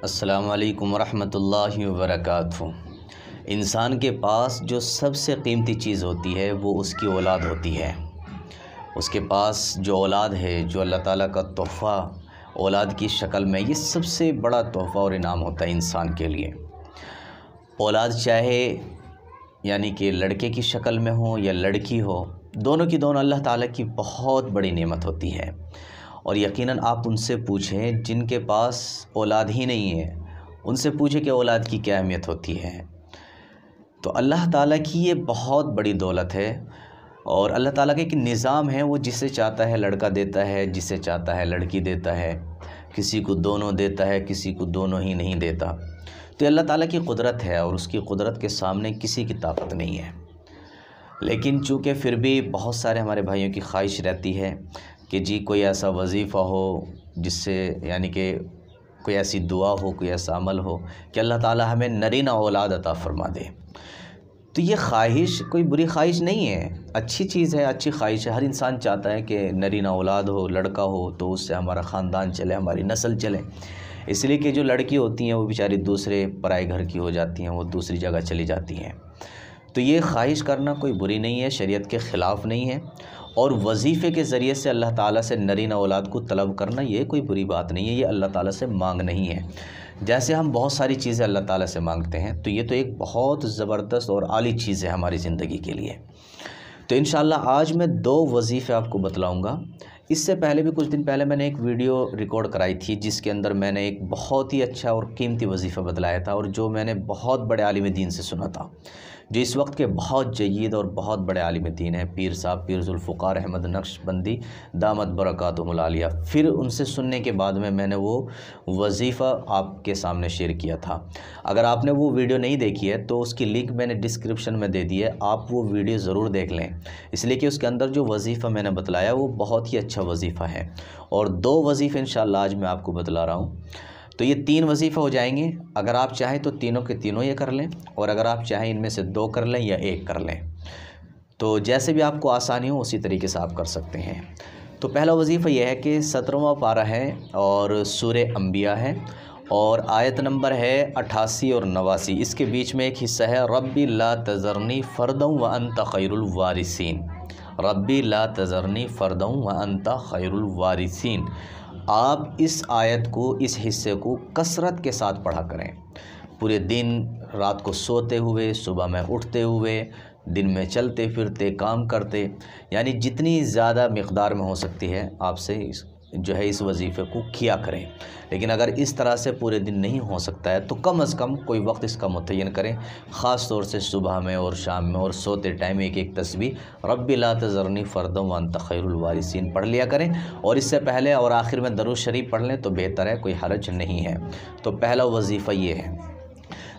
السلام علیکم ورحمۃ اللہ وبرکاتہ۔ انسان کے پاس جو سب سے قیمتی چیز ہوتی ہے وہ اس کی اولاد ہوتی ہے۔ اس کے پاس جو اولاد ہے، جو اللہ تعالیٰ کا تحفہ اولاد کی شکل میں، یہ سب سے بڑا تحفہ اور انعام ہوتا ہے انسان کے لیے۔ اولاد چاہے یعنی کہ لڑکے کی شکل میں ہو یا لڑکی ہو، دونوں کی دونوں اللہ تعالیٰ کی بہت بڑی نعمت ہوتی ہے۔ اور یقیناً آپ ان سے پوچھیں جن کے پاس اولاد ہی نہیں ہے، ان سے پوچھیں کہ اولاد کی کیا اہمیت ہوتی ہے۔ تو اللہ تعالیٰ کی یہ بہت بڑی دولت ہے، اور اللہ تعالیٰ کا ایک نظام ہے، وہ جسے چاہتا ہے لڑکا دیتا ہے، جسے چاہتا ہے لڑکی دیتا ہے، کسی کو دونوں دیتا ہے، کسی کو دونوں ہی نہیں دیتا۔ تو اللہ تعالیٰ کی قدرت ہے، اور اس کی قدرت کے سامنے کسی کی طاقت نہیں ہے۔ لیکن چونکہ پھر بھی بہت سارے ہمارے بھائیوں کی خواہش رہتی ہے کہ جی کوئی ایسا وظیفہ ہو جس سے یعنی کہ کوئی ایسی دعا ہو، کوئی ایسا عمل ہو کہ اللہ تعالیٰ ہمیں نرینہ اولاد عطا فرما دے۔ تو یہ خواہش کوئی بری خواہش نہیں ہے، اچھی چیز ہے، اچھی خواہش ہے۔ ہر انسان چاہتا ہے کہ نرینہ اولاد ہو، لڑکا ہو، تو اس سے ہمارا خاندان چلے، ہماری نسل چلے۔ اس لیے کہ جو لڑکی ہوتی ہیں وہ بیچاری دوسرے پرائے گھر کی ہو جاتی ہیں، وہ دوسری جگہ چلی جاتی ہیں۔ تو یہ خواہش کرنا کوئی بری نہیں ہے، شریعت کے خلاف نہیں ہے، اور وظیفے کے ذریعے سے اللہ تعالیٰ سے نرینہ اولاد کو طلب کرنا یہ کوئی بری بات نہیں ہے، یہ اللہ تعالیٰ سے مانگ نہیں ہے۔ جیسے ہم بہت ساری چیزیں اللہ تعالیٰ سے مانگتے ہیں، تو یہ تو ایک بہت زبردست اور عالی چیز ہے ہماری زندگی کے لیے۔ تو انشاءاللہ آج میں 2 وظیفے آپ کو بتلاؤں گا۔ اس سے پہلے بھی کچھ دن پہلے میں نے ایک ویڈیو ریکارڈ کرائی تھی، جس کے اندر میں نے ایک بہت ہی اچھا اور قیمتی وظیفہ بتلایا تھا، اور جو میں نے بہت بڑے عالم دین سے سنا تھا، جو اس وقت کے بہت جید اور بہت بڑے عالم دین ہیں، پیر صاحب پیر ذوالفقار احمد نقشبندی دامت برکاتہم العالیہ۔ پھر ان سے سننے کے بعد میں نے وہ وظیفہ آپ کے سامنے شیئر کیا تھا۔ اگر آپ نے وہ ویڈیو نہیں دیکھی ہے تو اس کی لنک میں نے ڈسکرپشن میں دے دی ہے، آپ وہ ویڈیو ضرور دیکھ لیں، اس لیے کہ اس کے اندر جو وظیفہ میں نے بتلایا وہ بہت ہی اچھا وظیفہ ہے۔ اور 2 وظیفے انشاءاللہ آج میں آپ کو بتلا رہا ہوں۔ تو یہ 3 وظیفہ ہو جائیں گے۔ اگر آپ چاہیں تو تینوں کے تینوں یہ کر لیں، اور اگر آپ چاہیں ان میں سے 2 کر لیں یا 1 کر لیں، تو جیسے بھی آپ کو آسانی ہو اسی طریقے سے آپ کر سکتے ہیں۔ تو پہلا وظیفہ یہ ہے کہ 17واں پارہ ہے اور سورہ انبیاء ہے، اور آیت نمبر ہے 88 اور 89۔ اس کے بیچ میں ایک حصہ ہے ربی لا تذرنی فردا وانت خیر الوارثین، ربی لا تذرنی فردا وانت خیر الوارثین۔ آپ اس آیت کو، اس حصے کو کثرت کے ساتھ پڑھا کریں، پورے دن، رات کو سوتے ہوئے، صبح میں اٹھتے ہوئے، دن میں چلتے پھرتے کام کرتے، یعنی جتنی زیادہ مقدار میں ہو سکتی ہے آپ سے جو ہے اس وظیفے کو کیا کریں۔ لیکن اگر اس طرح سے پورے دن نہیں ہو سکتا ہے تو کم از کم کوئی وقت اس کا متعین کریں، خاص طور سے صبح میں اور شام میں اور سوتے ٹائم ایک تسبیح ربی لا تذرنی فردا وانت خیر الوارثین پڑھ لیا کریں، اور اس سے پہلے اور آخر میں درود شریف پڑھ لیں تو بہتر ہے، کوئی حرج نہیں ہے۔ تو پہلا وظیفہ یہ ہے۔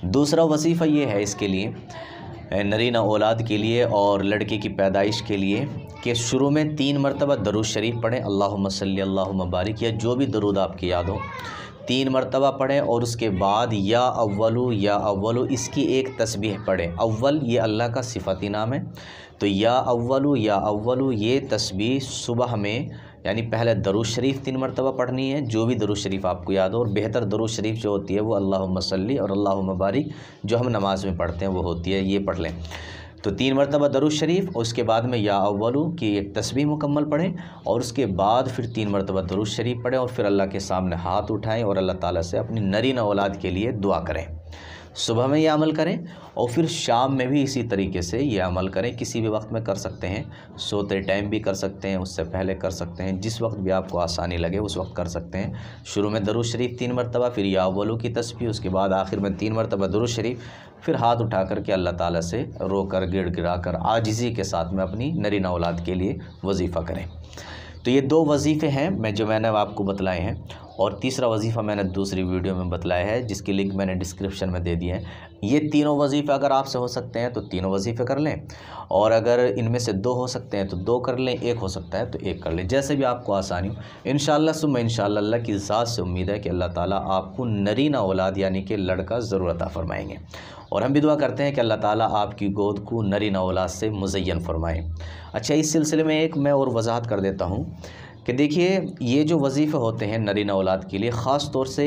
دوسرا وظیفہ یہ ہے اس کے لیے، نرینہ اولاد کے لیے اور لڑکے کی پیدائش کے لیے، کہ شروع میں 3 مرتبہ درود شریف پڑھیں، اللہم صلی اللہم بارک، یا جو بھی درود آپ کی یاد ہو 3 مرتبہ پڑھیں، اور اس کے بعد یا اولو اس کی ایک تسبیح پڑھیں۔ اول یہ اللہ کا صفتی نام ہے، تو یا اولو یہ تسبیح صبح میں، یعنی پہلے درود شریف 3 مرتبہ پڑھنی ہے، جو بھی درود شریف آپ کو یاد ہو، اور بہتر درود شریف جو ہوتی ہے وہ اللہم صلی اور اللہم بارک جو ہم نماز میں پڑھتے ہیں وہ ہوتی ہے، یہ پڑھ لیں۔ تو 3 مرتبہ درود شریف، اور اس کے بعد میں یا اولو کی ایک تسبیح مکمل پڑھیں، اور اس کے بعد پھر 3 مرتبہ درود شریف پڑھیں، اور پھر اللہ کے سامنے ہاتھ اٹھائیں اور اللہ تعالیٰ سے اپنی نرینہ اولاد کے لیے دعا کریں۔ صبح میں یہ عمل کریں، اور پھر شام میں بھی اسی طریقے سے یہ عمل کریں، کسی بھی وقت میں کر سکتے ہیں، سوتے ٹائم بھی کر سکتے ہیں، اس سے پہلے کر سکتے ہیں، جس وقت بھی آپ کو آسانی لگے اس وقت کر سکتے ہیں۔ شروع میں درود شریف 3 مرتبہ، پھر یا اولو کی تسبیح، اس کے بعد آخر میں 3 مرتبہ درود شریف، پھر ہاتھ اٹھا کر کے اللہ تعالیٰ سے رو کر گڑ گڑا کر عاجزی کے ساتھ میں اپنی نرینہ اولاد کے لیے وظیفہ کریں۔ تو یہ 2 وظیفے ہیں جو میں نے آپ کو بتلائے ہیں، اور تیسرا وظیفہ میں نے دوسری ویڈیو میں بتلایا ہے، جس کی لنک میں نے ڈسکرپشن میں دے دی ہے۔ یہ تینوں وظیفے اگر آپ سے ہو سکتے ہیں تو تینوں وظیفے کر لیں، اور اگر ان میں سے 2 ہو سکتے ہیں تو 2 کر لیں، 1 ہو سکتا ہے تو 1 کر لیں، جیسے بھی آپ کو آسانی ہو۔ انشاءاللہ ثم انشاءاللہ اللہ کی ذات سے امید ہے کہ اللہ تعالیٰ آپ کو نرینہ اولاد یعنی کہ لڑکا ضرور عطا فرمائیں گے، اور ہم بھی دعا کرتے ہیں کہ اللہ تعالیٰ آپ کی گود کو نرینہ اولاد سے مزین فرمائیں۔ اچھا، اس سلسلے میں ایک میں اور وضاحت کر دیتا ہوں کہ دیکھیے، یہ جو وظیفے ہوتے ہیں نرینہ اولاد کے لیے، خاص طور سے